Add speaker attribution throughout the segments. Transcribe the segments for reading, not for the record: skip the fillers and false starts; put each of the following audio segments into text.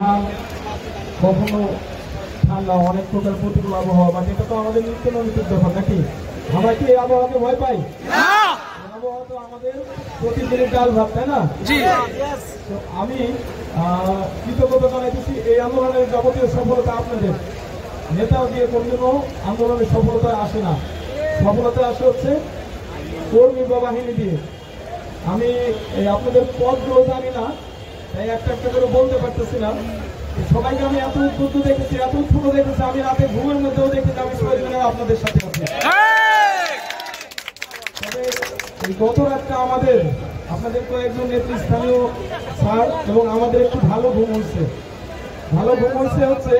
Speaker 1: কখনো ঠান্ডা, অনেক প্রকার প্রতিকূল আবহাওয়া, বাট এটা তো আমাদের নিত্য নৈমিত্তিক ব্যাপার নাকি? আমরা কি এই আবহাওয়াকে ভয় পাই? আবহাওয়া তো আমাদের প্রতিদিনের ডাল ভাত, তাই না? তো আমি কৃতজ্ঞতা জানাইতেছি এই আন্দোলনের যাবতীয় সফলতা আপনাদের। নেতা দিয়ে কোনদিনও আন্দোলনের সফলতা আসে না, সফলতা আসে হচ্ছে কর্মী বা বাহিনী দিয়ে। আমি আপনাদের পদগুলো জানি না, তাই একটা একটা করে বলতে পারতেছি না। সবাইকে আমি এত উদ্বুদ্ধ দেখেছি, এত উৎফুল্ল দেখেছি, আমি রাতে ঘুমের মধ্যেও দেখেছি আমি সবাই আপনাদের সাথে আছি। তবে এই গত রাতটা আমাদের আপনাদের কয়েকজন নেতৃস্থানীয় স্যার এবং আমাদের একটু ভালো ঘুম হচ্ছে। ভালো ঘুম হচ্ছে হচ্ছে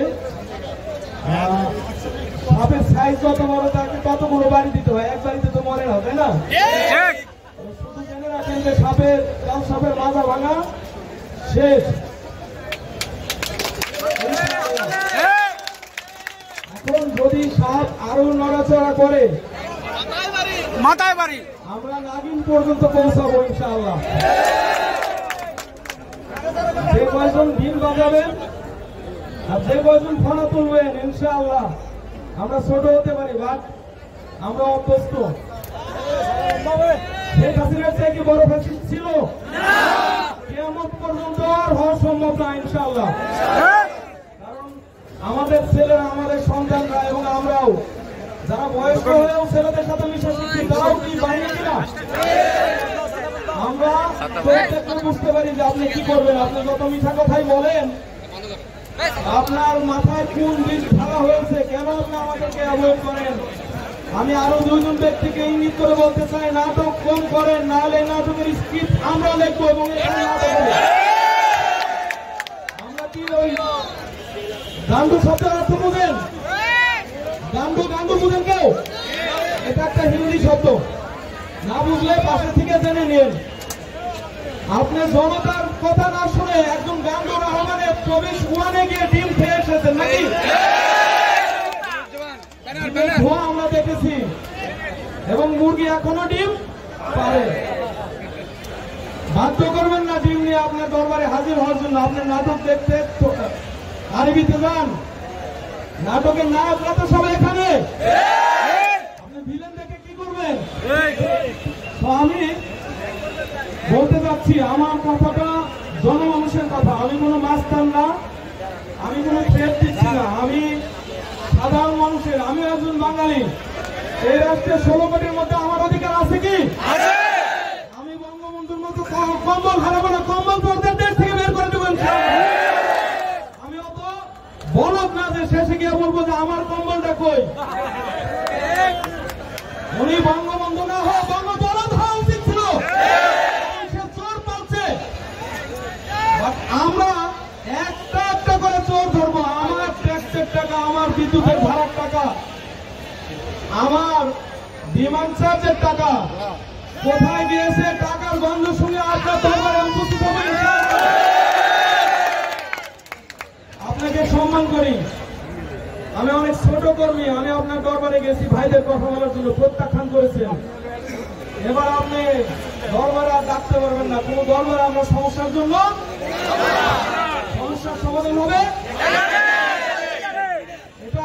Speaker 1: সাপের সাইজ যত বড় তাকে ততগুলো বাড়ি দিতে হয়, এক বাড়িতে তো মরে না, তাই না? শুধু জেনে রাখেন যে সাপের মাজা ভাঙা শেষ। এখন যদি সাপ আরো নড়াচড়া করে মাথায় বাড়ি, আমরা নাগিন পর্যন্ত পৌঁছাবো ইনশাআল্লাহ। যে কয়জন দিন বাজাবেন আর যে কয়জন ফোনা তুলবেন ইনশাআল্লাহ আমরা ছোট হতে পারি, বাট আমরা অভ্যস্ত। শেখ হাসিনার চেয়ে কি বড় ফ্যাসিস্ট ছিল? কিয়ামত পর্যন্ত আর হওয়া সম্ভব না ইনশাআল্লাহ। কারণ আমাদের ছেলেরা, আমাদের সন্তানরা এবং আমরাও যারা বয়স্ক হয়েও ছেলেদের সাথে মিশা শিখছি, তারাও কি বাহিনী কিনা? আমরা বুঝতে পারি যে আপনি কি করবেন। আপনি যত মিঠা কথাই বলেন, আপনার মাথায় কোন দিক ঢালা হয়েছে, কেন আপনি আমাদেরকে অ্যাভয়েড করেন? আমি আরো দুইজন ব্যক্তিকে ইঙ্গিত করে বলতে চাই, নাটক কম করেন, নাহলে নাটকের স্ক্রিপ্ট আমরা লিখবো এবং আমরা কি ওই গান্ডু শব্দের অর্থ বুঝেন? গান্ডু গান্ডু বুঝেন কেউ? এটা একটা হিন্দি শব্দ, না বুঝলে পাশে থেকে জেনে নিন। আপনি জনতার কথা না শুনে একজন গান্ডু রহমানের 24 গিয়ে ডিম খেয়ে এসেছেন নাকি? ধোঁয়া আমরা দেখেছি, এবং মুরগি এখনো ডিম পারে। বাধ্য করবেন না ডিম নিয়ে আপনার দরবারে হাজির হওয়ার জন্য। আপনার নাটক দেখতে আরবিতে যান, নাটকের নায়করা তো সবাই এখানে, আপনি ভিলেন দেখে কি করবেন? তো আমি বলতে চাচ্ছি, আমার কথাটা জনমানুষের কথা। আমি কোনো মাস্টার না, আমি কোনো থ্রেট দিচ্ছি না, আমি সাধারণ মানুষের, আমি একজন বাঙালি। এই রাষ্ট্রের 16 কোটির মধ্যে আমার অধিকার আছে কি? আমি বঙ্গবন্ধুর মতো কম্বল হারাবো না, কম্বল তো ওদের দেশ থেকে বের করে দেবেন। আমি অত বলব না যে শেষে গিয়ে বলবো যে আমার কম্বলটা কই। উনি বঙ্গবন্ধু না হোক, বঙ্গবন্ধু হওয়া উচিত ছিল। সে চোর পাচ্ছে, আমরা একটা একটা করে চোর ধরবো। আমার ট্যাক্সের টাকা, আমার বিদ্যুতের ভাড়ার টাকা, আমার বিমান চার্জের টাকা কোথায় গিয়েছে? টাকার গন্ধ শুনে আপনার দরবারে উপস্থিত হবেন। আপনাকে সম্মান করি, আমি অনেক ছোট কর্মী। আমি আপনার দরবারে গেছি ভাইদের কথা বলার জন্য, প্রত্যাখ্যান করেছেন। এবার আপনি দরবারে আর ডাকতে পারবেন না। কোন দরবারে আমরা সমস্যার জন্য, সমস্যার সমাধান হবে, এটা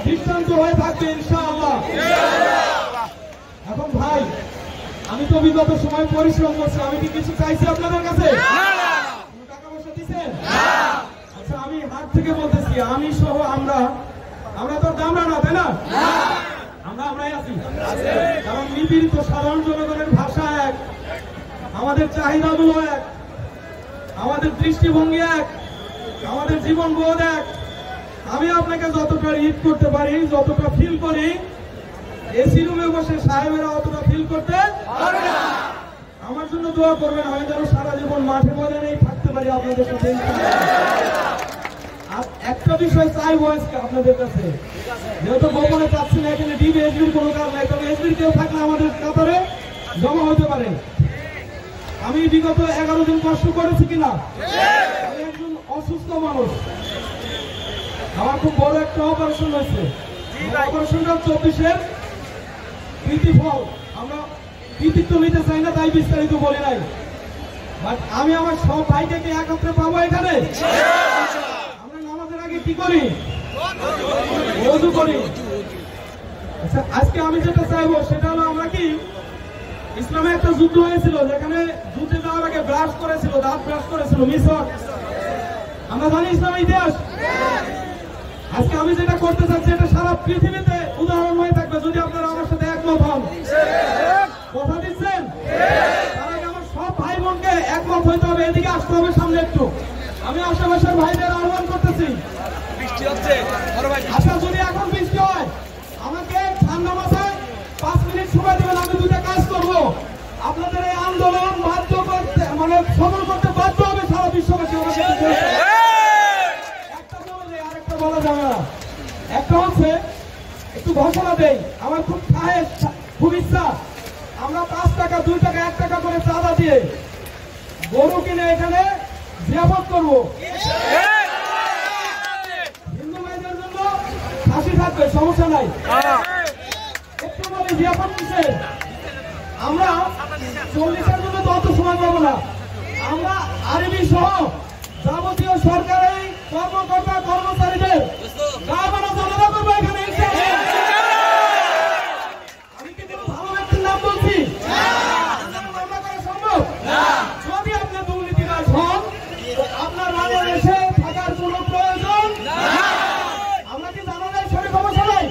Speaker 1: দৃষ্টান্ত হয়ে থাকবে ইনশাআল্লাহ। এখন ভাই, আমি তো বিগত সময় পরিশ্রম করছি, আমি কি কিছু চাইছি আপনাদের কাছে? টাকা পয়সা দিচ্ছেন? আচ্ছা, আমি হাত থেকে বলতেছি, আমি সহ আমরা তো দামরা না, তাই না? আমরাই আছি। কারণ নিপীড়িত সাধারণ জনগণের ভাষা এক, আমাদের চাহিদাগুলো এক, আমাদের দৃষ্টিভঙ্গি এক, আমাদের জীবন বোধ এক। আমি আপনাকে যতটা রিড করতে পারি, যতটা ফিল করি, এসি রুমে বসে সাহেবেরা অতটা ফিল করতে পারে না। আমার জন্য দোয়া করবেন, আমি যেন সারা জীবন মাঠে ময়দানেই থাকতে পারি আপনাদের সাথে। একটা বিষয় চাইবো আজকে আপনাদের কাছে, যেহেতু গোপনে চাচ্ছি না, এখানে ডিবি এসবির কোনো কাজ নাই, তবে এসবির কেউ থাকলে আমাদের কাতারে জমা হতে পারে। আমি বিগত 11 দিন কষ্ট করেছি কিনা? আমি একজন অসুস্থ মানুষ, আমার খুব বড় একটা অপারেশন হয়েছে। অপারেশনটা 24-এর কৃতিফল। আমরা কৃতিত্ব নিতে চাই না, তাই বিস্তারিত বলি নাই। বাট আমি আমার সব ভাইকে একত্রে পাবো এখানে। কি করি? ওযু করি। আচ্ছা, আজকে আমি যেটা চাইবো সেটা হলো আমরা কি ইসলামে একটা যুদ্ধ হয়েছিল যেখানে যুদ্ধে যাওয়ার আগে ব্রাশ করেছিল, দাঁত ব্রাশ করেছিল মিসওয়াক। আমরা জানি ইসলামের ইতিহাস। আজকে আমি যেটা করতে চাচ্ছি এটা সারা পৃথিবীতে উদাহরণ হয়ে থাকবে যদি আপনারা আমার সাথে একমত হন। কথা দিচ্ছেন? তার আগে আমার সব ভাই বোনকে একমত হইতে হবে, এদিকে আসতে হবে সামনে একটু। আমি আশেপাশের ভাইদের আহ্বান করতেছি। আচ্ছা, যদি এখন বৃষ্টি হয় আমাকে ঠান্ডা মাথায় 5 মিনিট সময় দেবেন, আমি দুটা কাজ করবো। আপনাদের এই আন্দোলন বাধ্য করতে মানে সফল করতে বাধ্য হবে সারা বিশ্ববাসী। একটা বলে আরেকটা বলা যাবে না। একটা হচ্ছে একটু ঘোষণা দেই, আমার খুব খাহেশ, খুব ইচ্ছা আমরা 5 টাকা 2 টাকা 1 টাকা করে চাঁদা দিয়ে গরু কিনে এখানে জিয়াফত করবো। হিন্দু ভাইদের জন্য ফাঁসি থাকবে, সমস্যা নাই। একটু বলে জিয়াফত কিসে আমরা 40-এর জন্য তো অত সময় পাবো না। আমরা আরবি সহ যাবতীয় সরকারি কর্মকর্তা কর্মচারীদের গা বানা জনতা করবো এখানে। আমি কি ভালো ব্যক্তির নাম বলছি? সম্ভব? যদি আপনি দুর্নীতিবাজ হন আপনার বাংলাদেশে থাকার কোন প্রয়োজন। আমরা কি জানা যায় শরীর সমস্যা নাই?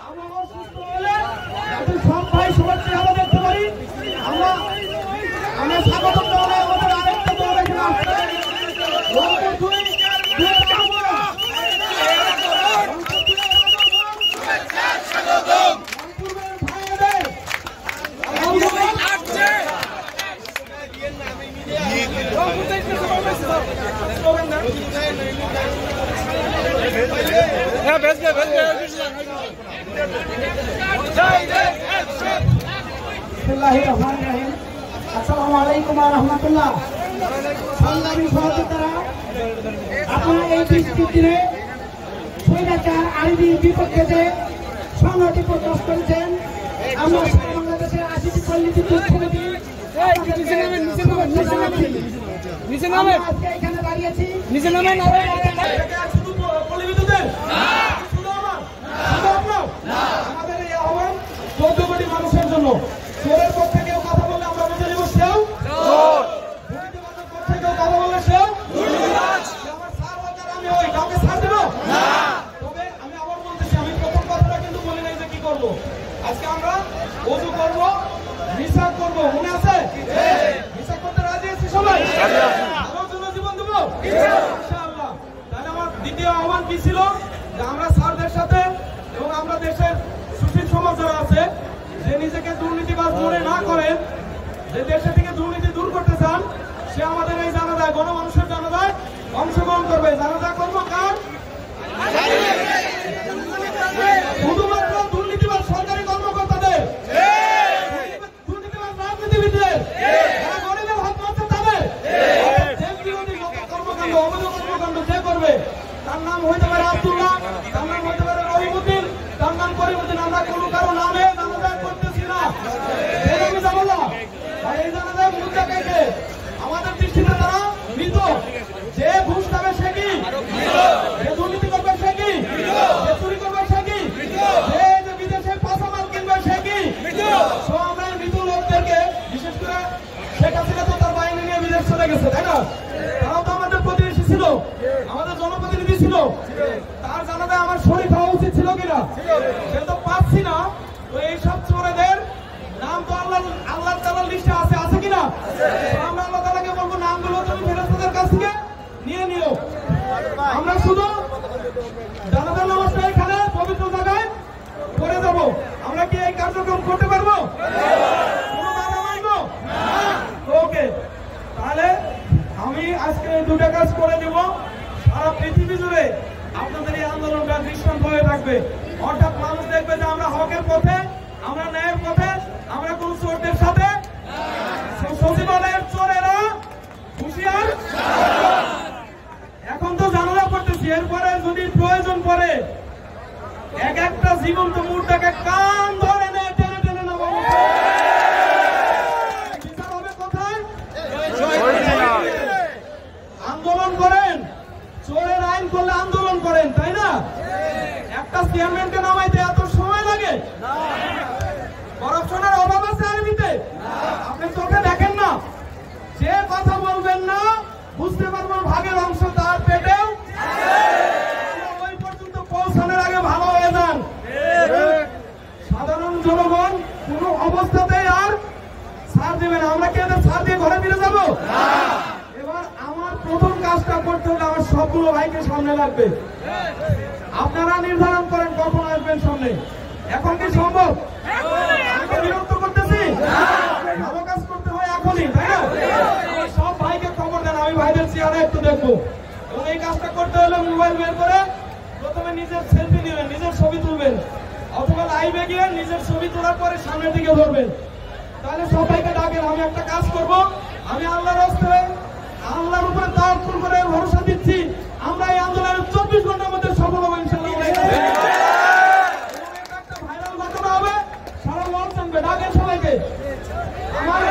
Speaker 1: আমরা অসুস্থ হলে যাতে সব ভাই সবার চেহারা দেখতে পারি। আমরা স্বাগত জানাই আমাদের আরেকটা দল এখানে আসছে।
Speaker 2: আসসালামু আলাইকুম ওয়া রাহমাতুল্লাহ। সংগ্রামী সহযোদ্ধারা, আপনারা এই বৃষ্টির দিনে স্বৈরাচার আইনের বিপক্ষে যে সংহতি প্রকাশ করেছেন, আমরা সারা বাংলাদেশে 80টি পল্লী বিদ্যুৎ সমিতি আজকে এখানে দাঁড়িয়েছি।
Speaker 1: আমাদের এই আহ্বান 14 কোটি মানুষের জন্য। চোরের পক্ষে কেউ কথা বললে আমরা বুঝে নিব সেও, দুর্নীতিবাজের পক্ষে কেউ কথা বললে সেও। আমার সার বাজার আমি ওই কাউকে ছাড় দেব না। তবে আমি আবার বলতেছি, আমি প্রথম কথাটা কিন্তু বলি নাই যে কি করবো। আজকে আমরা ওযু করবো, মিসাক করবো, মনে আছে? মিসাক করতে রাজি আছি সবাই? আমার জন্য জীবন দেবো ইনশাআল্লাহ। তাহলে আমার দ্বিতীয় আহ্বান কি ছিল যে আমরা স্যারদের সাথে এবং আমরা দেশের সুশীল সমাজ যারা আছে যে নিজেকে দুর্নীতিবাজ মনে না করেন, যে দেশে থেকে দুর্নীতি দূর করতে চান, সে আমাদের এই জানাজায় গণমানুষের জানাজায় অংশগ্রহণ করবে। জানাজা করবো কার? শুধুমাত্র দুর্নীতিবাজ সরকারি কর্মকর্তাদের, দুর্নীতিবাজ রাজনীতিবিদদের, যারা গরিবের হাত মারছে তাদের। দেশ বিরোধী যত কর্মকাণ্ড, অবৈধ কর্মকাণ্ড যে করবে তার নাম হইতে পারে আব্দুল্লাহ, তার নাম হইতে পারে রহিমউদ্দিন, তার নাম করিমউদ্দিন। আমরা কোনো কারো নামে জানাজা করতেছি না। এই জানাজায় মূল জায়গাকে আমাদের দৃষ্টিতে তারা মৃত। যে ঘুষ খাবে সে কি? যে দুর্নীতি করবে সে কি? যে চুরি করবে সে কি? যে বিদেশে পাচামাল কিনবে সে কি? আমরা মৃত লোকদেরকে, বিশেষ করে শেখ হাসিনা তো তার বাহিনী নিয়ে বিদেশ চলে গেছে, তাই না? তারাও তো আমাদের প্রতিবেশী ছিল, আমাদের জনপ্রতিনিধি ছিল। তার জানাজায় আমার শরীর হওয়া উচিত ছিল কিনা? সে তো পাচ্ছি না। তো এইসব চোরেদের নাম তো আল্লাহ তাআলার লিস্টে আছে কিনা? আমরা আল্লাহ তাআলাকে বলবো নামগুলো তুমি ফেরেশতাদের কাছ থেকে নিয়ে নিও। আমরা শুধু জানাজার নামাজটা এখানে পবিত্র জায়গায় করে দেব। আমরা কি এই কার্যক্রম করতে পারবো? কোনো বাধা মানবো না। ওকে, তাহলে আমি আজকে দুটো কাজ করে দেব। সারা পৃথিবী জুড়ে আপনাদের এই আন্দোলনটা দৃষ্টান্ত হয়ে থাকবে। অর্থাৎ মানুষ দেখবে যে আমরা হকের পথে, আমরা ন্যায়ের পথে, আমরা কোন চোরদের সাথে। সচিবালয়ের চোরেরা হুঁশিয়ার। এখন তো জানালা করতেছি, এরপরে যদি প্রয়োজন পড়ে এক একটা জীবন্ত মুহূর্তকে কান ধরে টেনে টেনে নেব। বিচার হবে কোথায়? আন্দোলন করেন, চোরের আইন করলে আন্দোলন একটা চেয়ারম্যানকে নামাইতে এত সময় লাগে? করাপশনের অভাব আছে আরবিতে? আপনি চোখে দেখেন না? যে কথা বলবেন না বুঝতে পারবো ভাগের অংশ তার পেটেও, ওই পর্যন্ত পৌঁছানোর আগে ভালো হয়ে যান। সাধারণ জনগণ কোনো অবস্থাতেই আর ছাড় দেবে না। আমরা কি এদের ছাড় দিয়ে ঘরে ফিরে যাবো? এবার আমার প্রথম কাজটা করতে হলে আমার সবগুলো ভাইকে সামনে লাগবে। আপনারা নির্ধারণ করেন কখন আসবেন সামনে। এখন কি সম্ভব? আমাকে বিরক্ত করতেছি? ভালো কাজ করতে হয় এখনই, তাই না? সব ভাইকে খবর দেন, আমি ভাইদের চেহারা একটু দেখবো। এবং এই কাজটা করতে হলে মোবাইল বের করে প্রথমে নিজের সেলফি নেবেন, নিজের ছবি তুলবেন, অথবা লাইভে গিয়ে নিজের ছবি তোলার পরে সামনের দিকে ধরবেন। তাহলে সবাইকে ডাকেন। আমি একটা কাজ করব, আমি আল্লাহর রাস্তায় আল্লাহর উপরে তাওয়াক্কুল করে ভরসা দিচ্ছি আমরা এই আন্দোলনের 24 ঘন্টার মধ্যে সফল হবো ইনশাআল্লাহ। একটা ভাইরাল ঘটনা হবে, সারা ওয়ার্ল্ড জানবে। ডাকেন সবাইকে। আমার